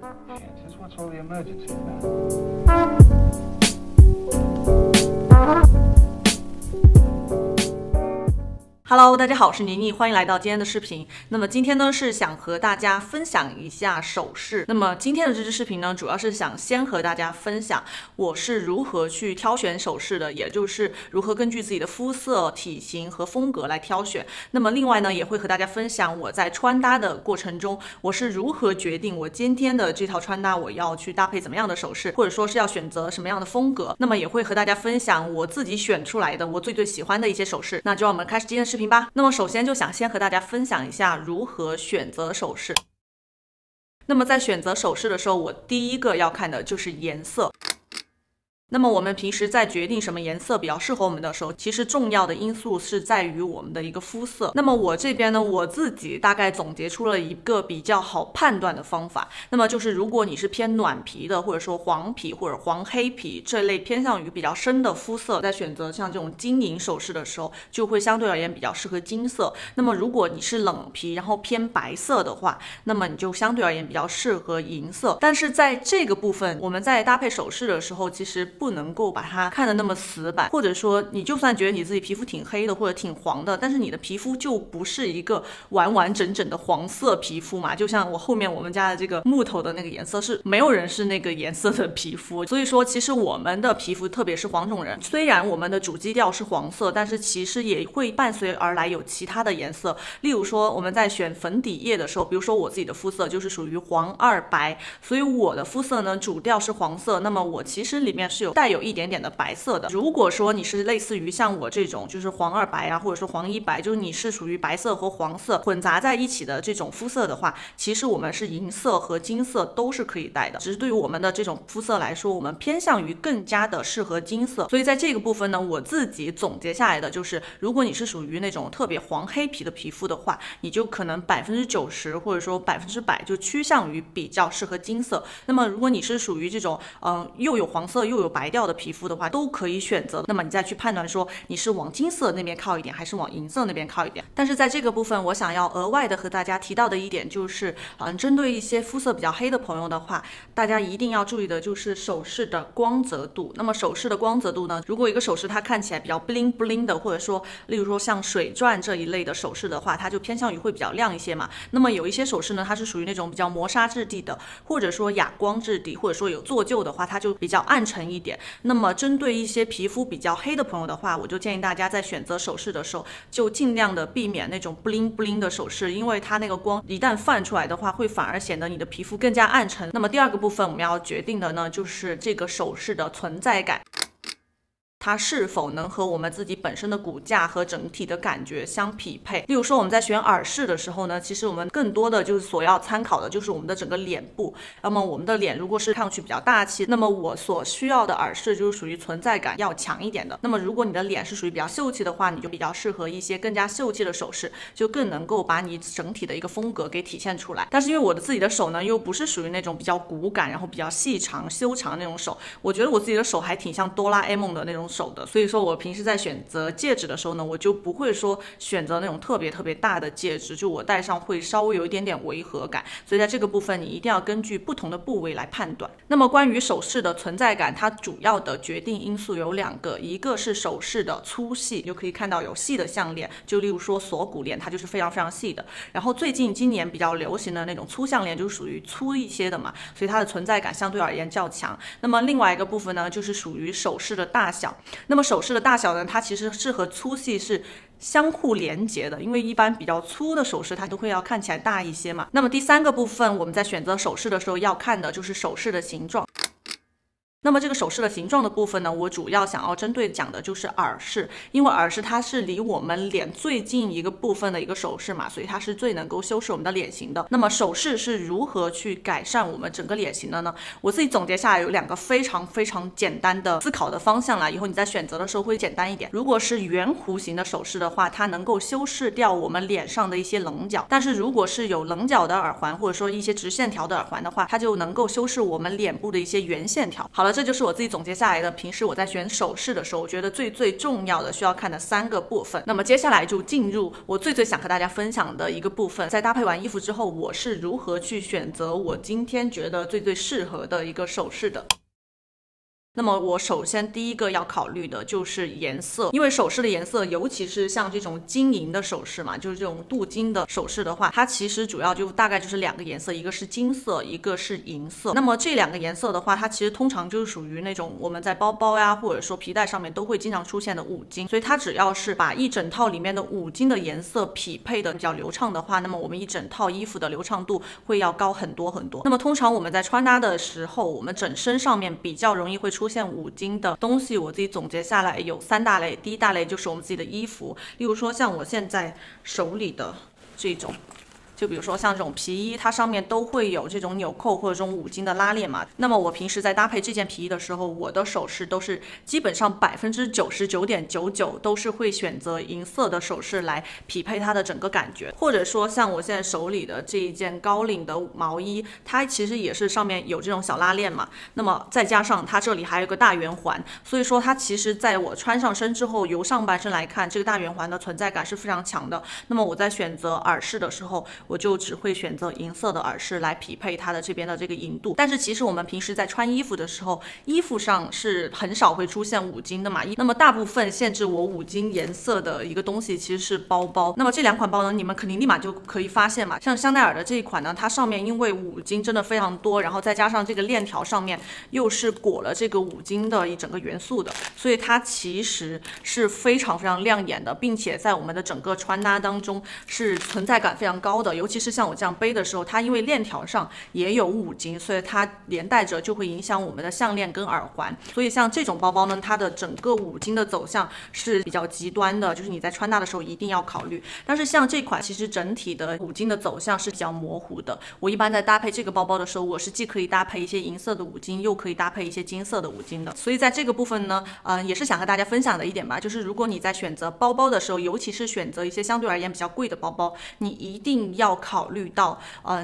Shit, what's all the emergency about? Hello， 大家好，我是妮妮，欢迎来到今天的视频。那么今天呢是想和大家分享一下首饰。那么今天的这支视频呢，主要是想先和大家分享我是如何去挑选首饰的，也就是如何根据自己的肤色、体型和风格来挑选。那么另外呢，也会和大家分享我在穿搭的过程中，我是如何决定我今天的这套穿搭我要去搭配怎么样的首饰，或者说是要选择什么样的风格。那么也会和大家分享我自己选出来的我最喜欢的一些首饰。那就让我们开始今天的视频吧。那么首先就想先和大家分享一下如何选择首饰。那么在选择首饰的时候，我第一个要看的就是颜色。那么我们平时在决定什么颜色比较适合我们的时候，其实重要的因素是在于我们的一个肤色。那么我这边呢，我自己大概总结出了一个比较好判断的方法。那么就是如果你是偏暖皮的，或者说黄皮或者黄黑皮这类偏向于比较深的肤色，在选择像这种金银首饰的时候，就会相对而言比较适合金色。那么如果你是冷皮，然后偏白色的话，那么你就相对而言比较适合银色。但是在这个部分，我们在搭配首饰的时候，其实不能够把它看得那么死板，或者说你就算觉得你自己皮肤挺黑的或者挺黄的，但是你的皮肤就不是一个完完整整的黄色皮肤嘛。就像我后面我们家的这个木头的那个颜色，是没有人是那个颜色的皮肤。所以说其实我们的皮肤，特别是黄种人，虽然我们的主基调是黄色，但是其实也会伴随而来有其他的颜色。例如说我们在选粉底液的时候，比如说我自己的肤色就是属于黄二白，所以我的肤色呢主调是黄色，那么我其实里面是带有一点点的白色的。如果说你是类似于像我这种就是黄二白啊，或者说黄一白，就是你是属于白色和黄色混杂在一起的这种肤色的话，其实我们是银色和金色都是可以带的，只是对于我们的这种肤色来说，我们偏向于更加的适合金色。所以在这个部分呢，我自己总结下来的就是，如果你是属于那种特别黄黑皮的皮肤的话，你就可能90%或者说100%就趋向于比较适合金色。那么如果你是属于这种又有黄色又有白调的皮肤的话，都可以选择。那么你再去判断说你是往金色那边靠一点，还是往银色那边靠一点。但是在这个部分，我想要额外的和大家提到的一点就是，针对一些肤色比较黑的朋友的话，大家一定要注意的就是首饰的光泽度。那么首饰的光泽度呢，如果一个首饰它看起来比较 bling bling 的，或者说例如说像水钻这一类的首饰的话，它就偏向于会比较亮一些嘛。那么有一些首饰呢，它是属于那种比较磨砂质地的，或者说哑光质地，或者说有做旧的话，它就比较暗沉一点。那么针对一些皮肤比较黑的朋友的话，我就建议大家在选择首饰的时候，就尽量的避免那种 bling bling 的首饰，因为它那个光一旦泛出来的话，会反而显得你的皮肤更加暗沉。那么第二个部分我们要决定的呢，就是这个首饰的存在感。它是否能和我们自己本身的骨架和整体的感觉相匹配。例如说我们在选耳饰的时候呢，其实我们更多的就是所要参考的就是我们的整个脸部。那么我们的脸如果是看上去比较大气，那么我所需要的耳饰就是属于存在感要强一点的。那么如果你的脸是属于比较秀气的话，你就比较适合一些更加秀气的首饰，就更能够把你整体的一个风格给体现出来。但是因为我的自己的手呢，又不是属于那种比较骨感然后比较细长修长的那种手，我觉得我自己的手还挺像哆啦 A 梦的那种手的，所以说我平时在选择戒指的时候呢，我就不会说选择那种特别大的戒指，就我戴上会稍微有一点点违和感。所以在这个部分你一定要根据不同的部位来判断。那么关于首饰的存在感，它主要的决定因素有两个，一个是首饰的粗细，就可以看到有细的项链，就例如说锁骨链，它就是非常细的。然后今年比较流行的那种粗项链，就属于粗一些的嘛，所以它的存在感相对而言较强。那么另外一个部分呢，就是属于首饰的大小。那么首饰的大小呢，它其实是和粗细是相互连接的，因为一般比较粗的首饰它都会要看起来大一些嘛。那么第三个部分，我们在选择首饰的时候要看的就是首饰的形状。那么这个首饰的形状的部分呢，我主要想要针对讲的就是耳饰，因为耳饰它是离我们脸最近一个部分的一个首饰嘛，所以它是最能够修饰我们的脸型的。那么首饰是如何去改善我们整个脸型的呢？我自己总结下来有两个非常简单的思考的方向啦，以后你在选择的时候会简单一点。如果是圆弧形的首饰的话，它能够修饰掉我们脸上的一些棱角，但是如果是有棱角的耳环或者说一些直线条的耳环的话，它就能够修饰我们脸部的一些圆线条。好了，这就是我自己总结下来的，平时我在选首饰的时候，我觉得最重要的需要看的3个部分。那么接下来就进入我最想和大家分享的一个部分，在搭配完衣服之后，我是如何去选择我今天觉得最适合的一个首饰的。那么我首先第一个要考虑的就是颜色，因为首饰的颜色，尤其是像这种金银的首饰嘛，就是这种镀金的首饰的话，它其实主要就大概就是2个颜色，一个是金色，一个是银色。那么这2个颜色的话，它其实通常就是属于那种我们在包包呀，或者说皮带上面都会经常出现的5金，所以它只要是把一整套里面的5金的颜色匹配的比较流畅的话，那么我们一整套衣服的流畅度会要高很多。那么通常我们在穿搭的时候，我们整身上面比较容易会出现5金的东西，我自己总结下来有3大类。第一大类就是我们自己的衣服，例如说像我现在手里的这种，就比如说像这种皮衣，它上面都会有这种纽扣或者这种5金的拉链嘛。那么我平时在搭配这件皮衣的时候，我的首饰都是基本上99.99%都是会选择银色的首饰来匹配它的整个感觉。或者说像我现在手里的这一件高领的毛衣，它其实也是上面有这种小拉链嘛，那么再加上它这里还有一个大圆环，所以说它其实在我穿上身之后，由上半身来看，这个大圆环的存在感是非常强的。那么我在选择耳饰的时候，我就只会选择银色的耳饰来匹配它的这边的这个银度。但是其实我们平时在穿衣服的时候，衣服上是很少会出现5金的嘛，那么大部分限制我5金颜色的一个东西其实是包包。那么这2款包呢，你们肯定立马就可以发现嘛，像香奈儿的这一款呢，它上面因为5金真的非常多，然后再加上这个链条上面又是裹了这个5金的一整个元素的，所以它其实是非常亮眼的，并且在我们的整个穿搭当中是存在感非常高的。尤其是像我这样背的时候，它因为链条上也有5金，所以它连带着就会影响我们的项链跟耳环。所以像这种包包呢，它的整个5金的走向是比较极端的，就是你在穿搭的时候一定要考虑。但是像这款其实整体的5金的走向是比较模糊的，我一般在搭配这个包包的时候，我是既可以搭配一些银色的5金，又可以搭配一些金色的5金的。所以在这个部分呢，也是想和大家分享的一点吧，就是如果你在选择包包的时候，尤其是选择一些相对而言比较贵的包包，你一定要考虑到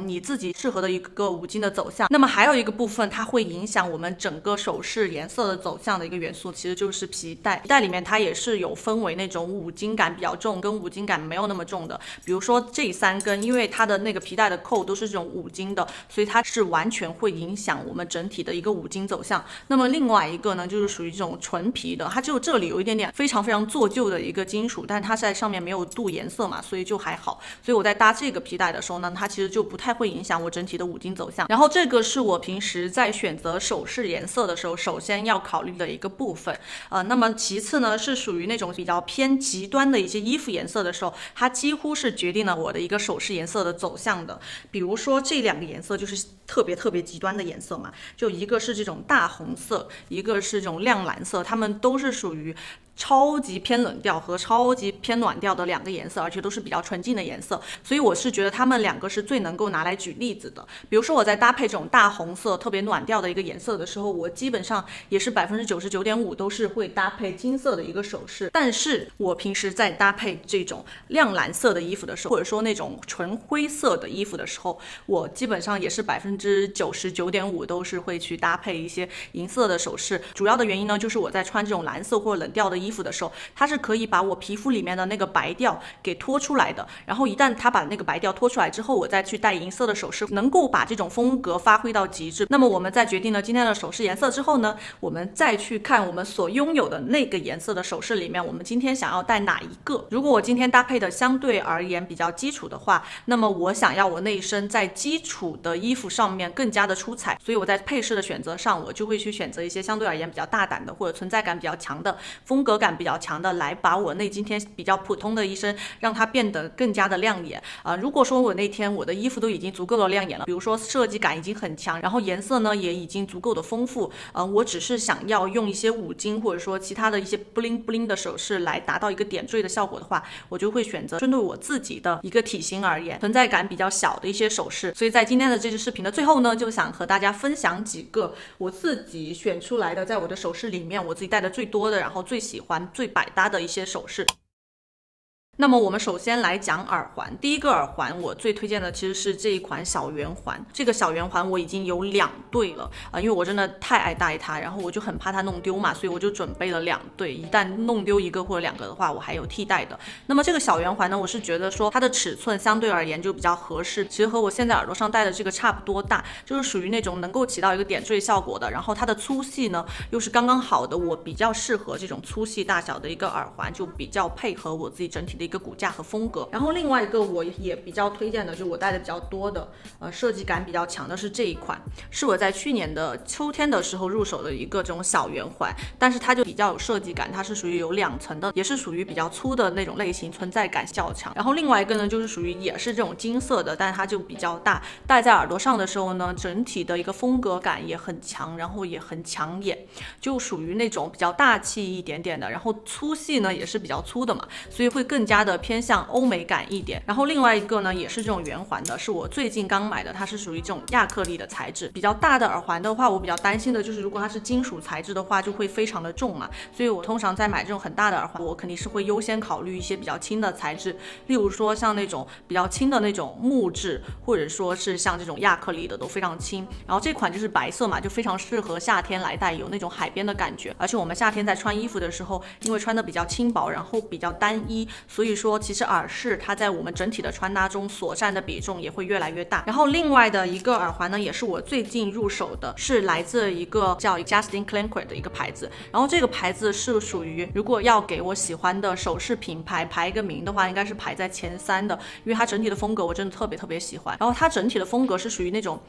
你自己适合的一个5金的走向。那么还有一个部分，它会影响我们整个首饰颜色的走向的一个元素，其实就是皮带。皮带里面它也是有分为那种5金感比较重跟5金感没有那么重的。比如说这3根，因为它的那个皮带的扣都是这种5金的，所以它是完全会影响我们整体的一个5金走向。那么另外一个呢，就是属于这种纯皮的，它就这里有一点点非常做旧的一个金属，但它在上面没有镀颜色嘛，所以就还好。所以我在搭这个皮带的时候呢，它其实就不太会影响我整体的5金走向。然后这个是我平时在选择首饰颜色的时候首先要考虑的一个部分。那么其次呢，是属于那种比较偏极端的一些衣服颜色的时候，它几乎是决定了我的一个首饰颜色的走向的。比如说这2个颜色就是特别极端的颜色嘛，就一个是这种大红色，一个是这种亮蓝色，它们都是属于超级偏冷调和超级偏暖调的2个颜色，而且都是比较纯净的颜色，所以我是觉得它们2个是最能够拿来举例子的。比如说我在搭配这种大红色特别暖调的一个颜色的时候，我基本上也是99.5%都是会搭配金色的一个首饰。但是我平时在搭配这种亮蓝色的衣服的时候，或者说那种纯灰色的衣服的时候，我基本上也是99.5%都是会去搭配一些银色的首饰。主要的原因呢，就是我在穿这种蓝色或冷调的衣服的时候，它是可以把我皮肤里面的那个白调给拖出来的。然后一旦它把那个白调拖出来之后，我再去戴银色的首饰，能够把这种风格发挥到极致。那么我们在决定了今天的首饰颜色之后呢，我们再去看我们所拥有的那个颜色的首饰里面，我们今天想要戴哪一个。如果我今天搭配的相对而言比较基础的话，那么我想要我那一身在基础的衣服上面更加的出彩，所以我在配饰的选择上，我就会去选择一些相对而言比较大胆的或者存在感比较强的风格感比较强的，来把我那今天比较普通的一身让它变得更加的亮眼。如果说我那天我的衣服都已经足够的亮眼了，比如说设计感已经很强，然后颜色呢也已经足够的丰富，我只是想要用一些5金或者说其他的一些 bling bling 的首饰来达到一个点缀的效果的话，我就会选择针对我自己的一个体型而言存在感比较小的一些首饰。所以在今天的这支视频的最后呢，就想和大家分享几个我自己选出来的，在我的首饰里面我自己戴的最多的，然后最喜欢最百搭的一些首饰。那么我们首先来讲耳环，第一个耳环我最推荐的其实是这一款小圆环。这个小圆环我已经有2对了因为我真的太爱戴它，然后我就很怕它弄丢嘛，所以我就准备了2对，一旦弄丢1个或者2个的话，我还有替代的。那么这个小圆环呢，我是觉得说它的尺寸相对而言就比较合适，其实和我现在耳朵上戴的这个差不多大，就是属于那种能够起到一个点缀效果的，然后它的粗细呢又是刚刚好的，我比较适合这种粗细大小的一个耳环，就比较配合我自己整体的一个骨架和风格。然后另外一个我也比较推荐的，就我戴的比较多的设计感比较强的是这一款，是我在去年的秋天的时候入手的一个这种小圆环，但是它就比较有设计感，它是属于有2层的，也是属于比较粗的那种类型，存在感较强。然后另外一个呢就是属于也是这种金色的，但是它就比较大，戴在耳朵上的时候呢，整体的一个风格感也很强，然后也很抢眼，就属于那种比较大气一点点的，然后粗细呢也是比较粗的嘛，所以会更加的偏向欧美感一点。然后另外一个呢也是这种圆环的，是我最近刚买的，它是属于这种亚克力的材质。比较大的耳环的话，我比较担心的就是如果它是金属材质的话就会非常的重嘛，所以我通常在买这种很大的耳环，我肯定是会优先考虑一些比较轻的材质，例如说像那种比较轻的那种木质，或者说是像这种亚克力的都非常轻。然后这款就是白色嘛，就非常适合夏天来戴，有那种海边的感觉。而且我们夏天在穿衣服的时候，因为穿的比较轻薄，然后比较单一，所以说其实耳饰它在我们整体的穿搭中所占的比重也会越来越大。然后另外的一个耳环呢，也是我最近入手的，是来自一个叫 Justin Clinquart 的一个牌子。然后这个牌子是属于如果要给我喜欢的首饰品牌排一个名的话，应该是排在前3的，因为它整体的风格我真的特别喜欢。然后它整体的风格是属于那种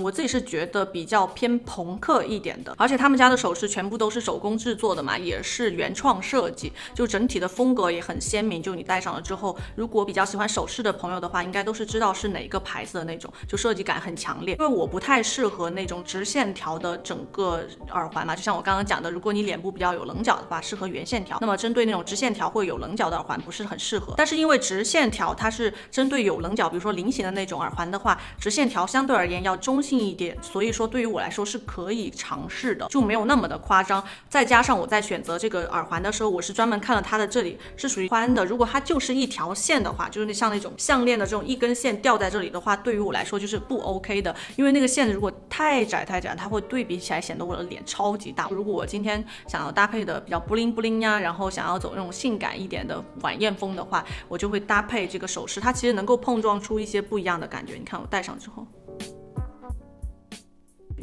我自己是觉得比较偏朋克一点的，而且他们家的首饰全部都是手工制作的嘛，也是原创设计，就整体的风格也很鲜明。就你戴上了之后，如果比较喜欢首饰的朋友的话，应该都是知道是哪个牌子的那种，就设计感很强烈。因为我不太适合那种直线条的整个耳环嘛，就像我刚刚讲的，如果你脸部比较有棱角的话，适合圆线条，那么针对那种直线条或有棱角的耳环不是很适合。但是因为直线条它是针对有棱角，比如说菱形的那种耳环的话，直线条相对而言要中性一点，所以说对于我来说是可以尝试的，就没有那么的夸张。再加上我在选择这个耳环的时候，我是专门看了它的这里是属于宽的，如果它就是一条线的话，就是像那种项链的这种一根线掉在这里的话，对于我来说就是不 OK 的，因为那个线如果太窄，它会对比起来显得我的脸超级大。如果我今天想要搭配的比较布灵布灵呀，然后想要走那种性感一点的晚宴风的话，我就会搭配这个首饰，它其实能够碰撞出一些不一样的感觉。你看我戴上之后。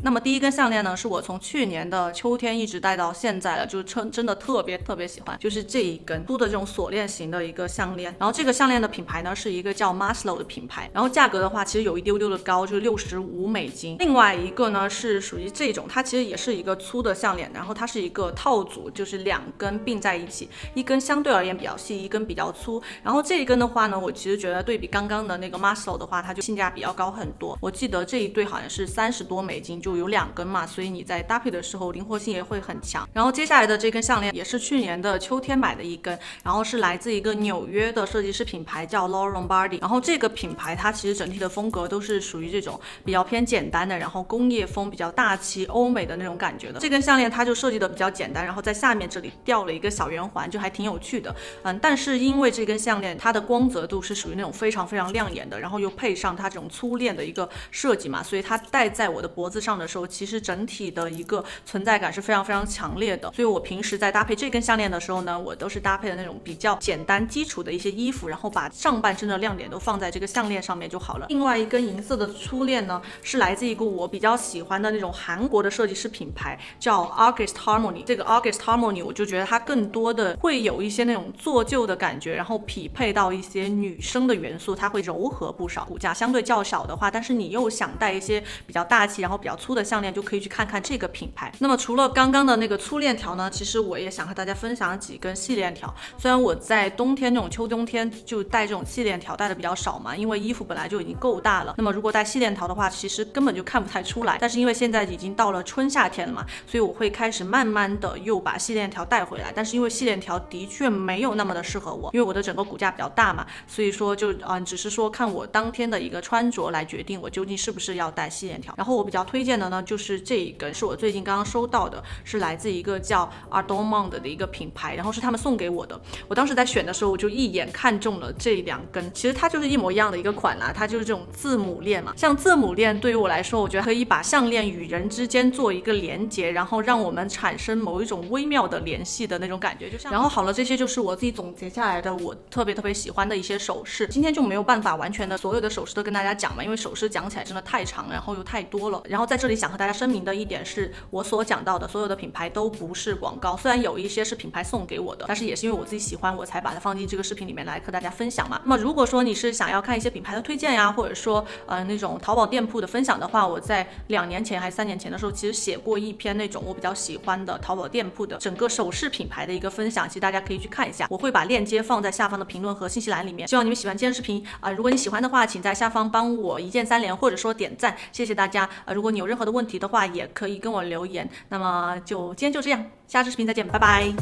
那么第一根项链呢，是我从去年的秋天一直戴到现在了，就真的特别喜欢，就是这一根粗的这种锁链型的一个项链。然后这个项链的品牌呢是一个叫 Maslow 的品牌，然后价格的话其实有一丢丢的高，就是$65。另外一个呢是属于这种，它其实也是一个粗的项链，然后它是一个套组，就是2根并在一起，一根相对而言比较细，一根比较粗。然后这一根的话呢，我其实觉得对比刚刚的那个 Maslow 的话，它就性价比要高很多。我记得这一对好像是$30多，就有2根嘛，所以你在搭配的时候灵活性也会很强。然后接下来的这根项链也是去年的秋天买的一根，然后是来自一个纽约的设计师品牌叫 Laura Lombardi。然后这个品牌它其实整体的风格都是属于这种比较偏简单的，然后工业风比较大气欧美的那种感觉的。这根项链它就设计的比较简单，然后在下面这里吊了一个小圆环，就还挺有趣的。但是因为这根项链它的光泽度是属于那种非常亮眼的，然后又配上它这种粗链的一个设计嘛，所以它戴在我的脖子上的时候，其实整体的一个存在感是非常强烈的。所以我平时在搭配这根项链的时候呢，我都是搭配的那种比较简单基础的一些衣服，然后把上半身的亮点都放在这个项链上面就好了。另外一根银色的粗链呢，是来自一个我比较喜欢的那种韩国的设计师品牌叫 August Harmony。这个 August Harmony 我就觉得它更多的会有一些那种做旧的感觉，然后匹配到一些女生的元素，它会柔和不少。骨架相对较小的话，但是你又想戴一些比较大气然后比较粗的项链，就可以去看看这个品牌。那么除了刚刚的那个粗链条呢，其实我也想和大家分享几根细链条。虽然我在冬天这种秋冬天就戴这种细链条戴的比较少嘛，因为衣服本来就已经够大了，那么如果戴细链条的话，其实根本就看不太出来。但是因为现在已经到了春夏天了嘛，所以我会开始慢慢的又把细链条带回来。但是因为细链条的确没有那么的适合我，因为我的整个骨架比较大嘛，所以说就只是说看我当天的一个穿着来决定我究竟是不是要戴细链条。然后我比较推荐荐的呢，就是这一根，是我最近刚刚收到的，是来自一个叫 Ardomond 的一个品牌，然后是他们送给我的。我当时在选的时候，我就一眼看中了这2根，其实它就是一模一样的一个款啦，它就是这种字母链嘛。像字母链对于我来说，我觉得可以把项链与人之间做一个连接，然后让我们产生某一种微妙的联系的那种感觉。就像，然后好了，这些就是我自己总结下来的我特别喜欢的一些首饰。今天就没有办法完全的所有的首饰都跟大家讲嘛，因为首饰讲起来真的太长，然后又太多了。然后在这里想和大家声明的一点是，我所讲到的所有的品牌都不是广告，虽然有一些是品牌送给我的，但是也是因为我自己喜欢，我才把它放进这个视频里面来和大家分享嘛。那么如果说你是想要看一些品牌的推荐呀，或者说那种淘宝店铺的分享的话，我在2年前还是3年前的时候，其实写过一篇那种我比较喜欢的淘宝店铺的整个首饰品牌的一个分享，其实大家可以去看一下，我会把链接放在下方的评论和信息栏里面。希望你们喜欢今天的视频如果你喜欢的话，请在下方帮我一键3连，或者说点赞，谢谢大家。如果你有任何的问题的话，也可以跟我留言。那么今天就这样，下次视频再见，拜拜。